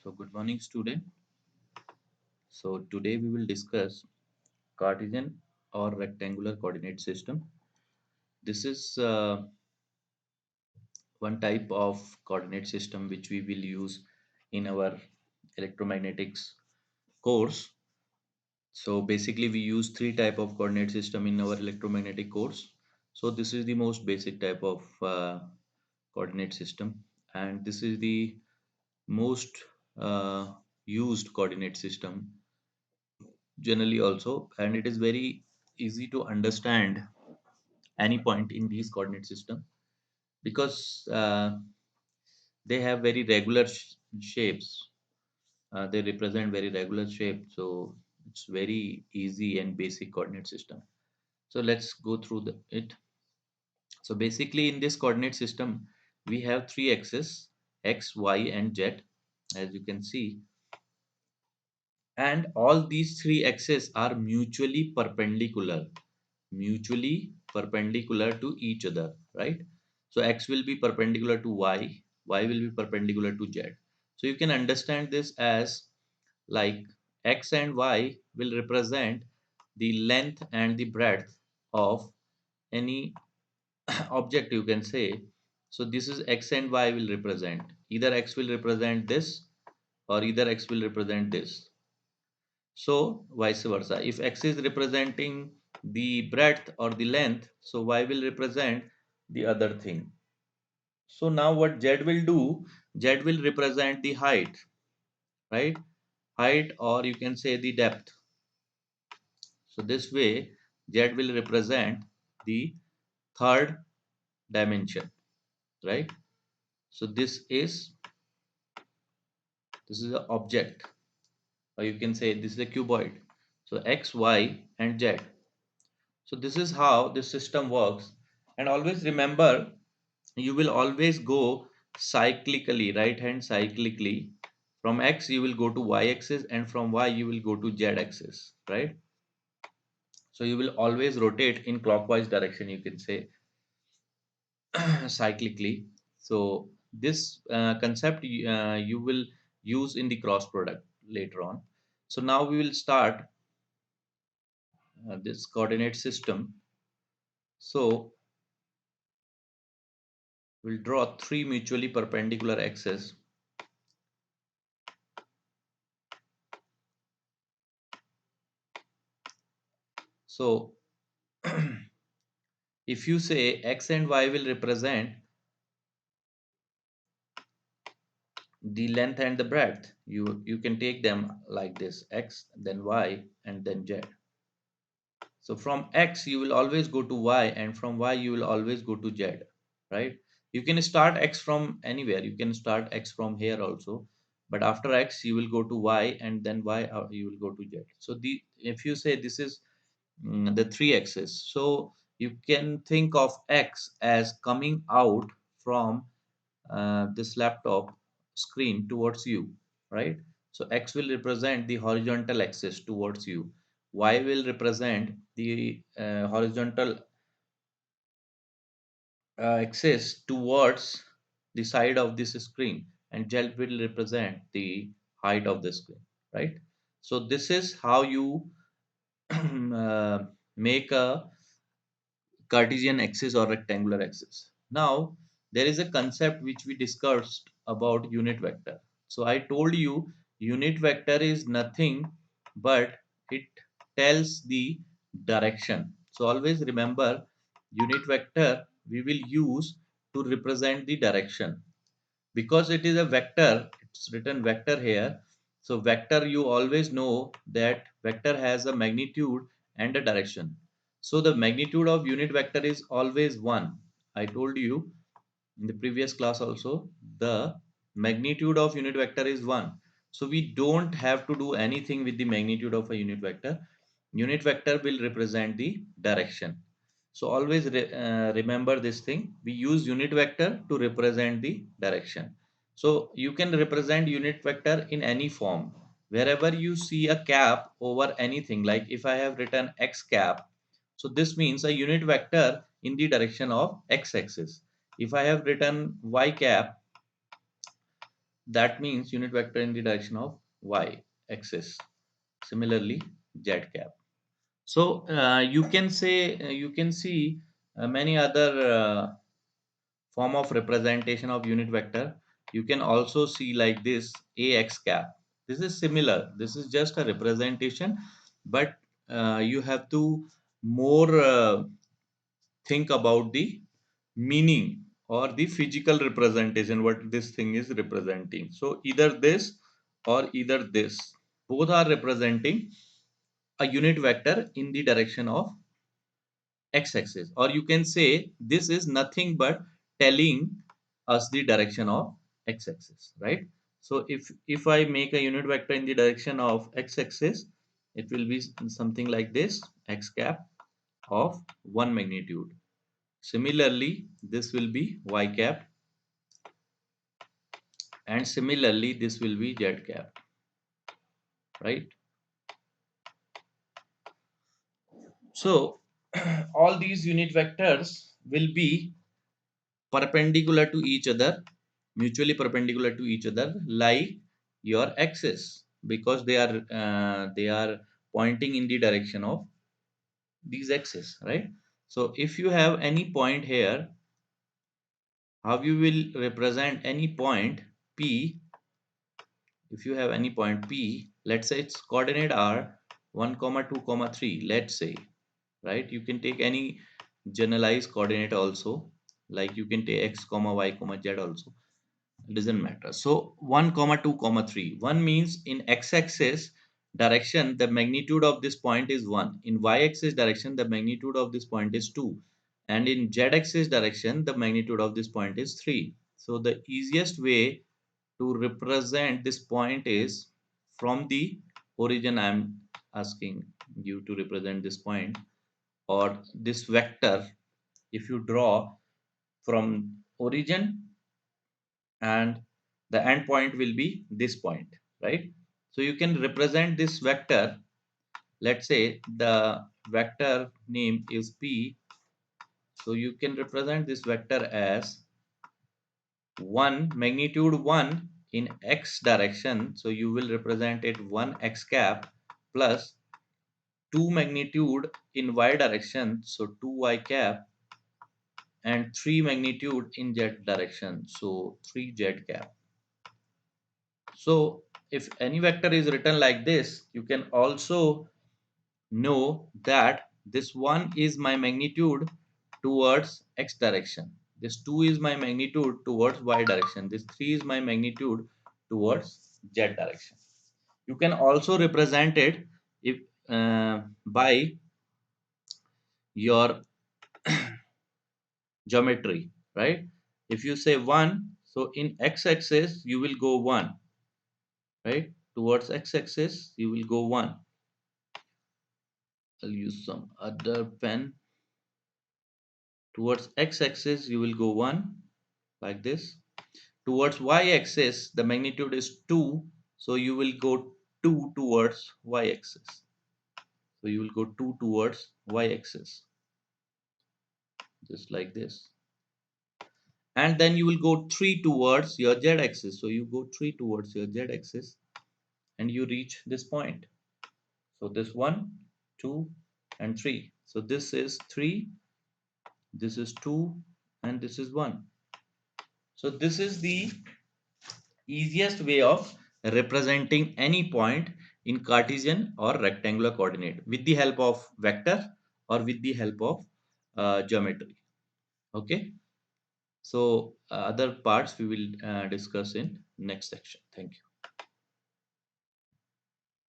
So good morning student. So today we will discuss Cartesian or rectangular coordinate system. This is one type of coordinate system which we will use in our electromagnetics course. So basically we use three type of coordinate system in our electromagnetic course. So this is the most basic type of coordinate system, and this is the most used coordinate system generally also, and it is very easy to understand any point in these coordinate system because they have very regular shapes. They represent very regular shape, so it's very easy and basic coordinate system. So let's go through it. So basically in this coordinate system we have three axes: x, y and z, as you can see, and all these three axes are mutually perpendicular to each other, right? So x will be perpendicular to y will be perpendicular to z. So you can understand this as like x and y will represent the length and the breadth of any object, you can say. So this is x and y will represent, either x will represent this or either x will represent this. So vice versa. If x is representing the breadth or the length, so y will represent the other thing. So now what z will do, z will represent the height, right? Height, or you can say the depth. So this way z will represent the third dimension, right? So this is an object, or you can say this is a cuboid. So x, y and z. So this is how this system works. And always remember, you will always go cyclically, right hand cyclically. From x you will go to y axis, and from y you will go to z axis, right? So you will always rotate in clockwise direction, you can say, cyclically. So this concept you will use in the cross product later on. So now we will start this coordinate system. So we'll draw three mutually perpendicular axes. So if you say x and y will represent the length and the breadth, you can take them like this: x, then y, and then z. So from x you will always go to y, and from y you will always go to z, right? You can start x from anywhere, you can start x from here also, but after x you will go to y, and then y you will go to z. So the if you say this is the three axes, so you can think of x as coming out from this laptop screen towards you, right? So x will represent the horizontal axis towards you, y will represent the horizontal axis towards the side of this screen, and z will represent the height of the screen, right? So this is how you make a Cartesian axis or rectangular axis. Now, there is a concept which we discussed about unit vector. So I told you unit vector is nothing but it tells the direction. So always remember, unit vector we will use to represent the direction. Because it is a vector, it's written vector here. So vector, you always know that vector has a magnitude and a direction. So the magnitude of unit vector is always 1. I told you in the previous class also, the magnitude of unit vector is 1. So we don't have to do anything with the magnitude of a unit vector. Unit vector will represent the direction. So always remember this thing. We use unit vector to represent the direction. So you can represent unit vector in any form. Wherever you see a cap over anything, like if I have written x cap, so this means a unit vector in the direction of x axis. If I have written y cap, that means unit vector in the direction of y axis. Similarly, z cap. So you can say you can see many other form of representation of unit vector. You can also see like this ax cap. This is similar. This is just a representation, but you have to more think about the meaning or the physical representation what this thing is representing. So either this or either this, both are representing a unit vector in the direction of x-axis, or you can say this is nothing but telling us the direction of x-axis, right? So if I make a unit vector in the direction of x-axis, it will be something like this, x cap of 1 magnitude. Similarly, this will be y cap, and similarly this will be z cap, right? So all these unit vectors will be perpendicular to each other, mutually perpendicular to each other, like your axis, because they are pointing in the direction of these axes, right? So if you have any point here, how you will represent any point p? If you have any point p, let's say its coordinate are 1 comma 2 comma 3, let's say, right? You can take any generalized coordinate also, like you can take x comma y comma z also, it doesn't matter. So 1 comma 2 comma 3, 1 means in x-axis direction the magnitude of this point is 1, in y-axis direction the magnitude of this point is 2, and in z-axis direction the magnitude of this point is 3. So the easiest way to represent this point is from the origin. I am asking you to represent this point or this vector. If you draw from origin, and the end point will be this point, right? So you can represent this vector. Let's say the vector name is p, so you can represent this vector as 1 magnitude 1 in x direction, so you will represent it 1 x cap plus 2 magnitude in y direction, so 2 y cap, and 3 magnitude in z direction, so 3 z cap. So if any vector is written like this, you can also know that this 1 is my magnitude towards x direction, this 2 is my magnitude towards y direction, this 3 is my magnitude towards z direction. You can also represent it if by your geometry, right? If you say 1, so in x-axis you will go 1, right? Towards x-axis you will go 1. I'll use some other pen. Towards x-axis you will go 1 like this. Towards y-axis the magnitude is 2, so you will go 2 towards y-axis. So you will go 2 towards y-axis, just like this. And then you will go 3 towards your z-axis. So you go 3 towards your z-axis and you reach this point. So this 1, 2, and 3. So this is 3, this is 2, and this is 1. So this is the easiest way of representing any point in Cartesian or rectangular coordinate with the help of vector or with the help of geometry. Okay. So other parts we will discuss in next section. Thank you.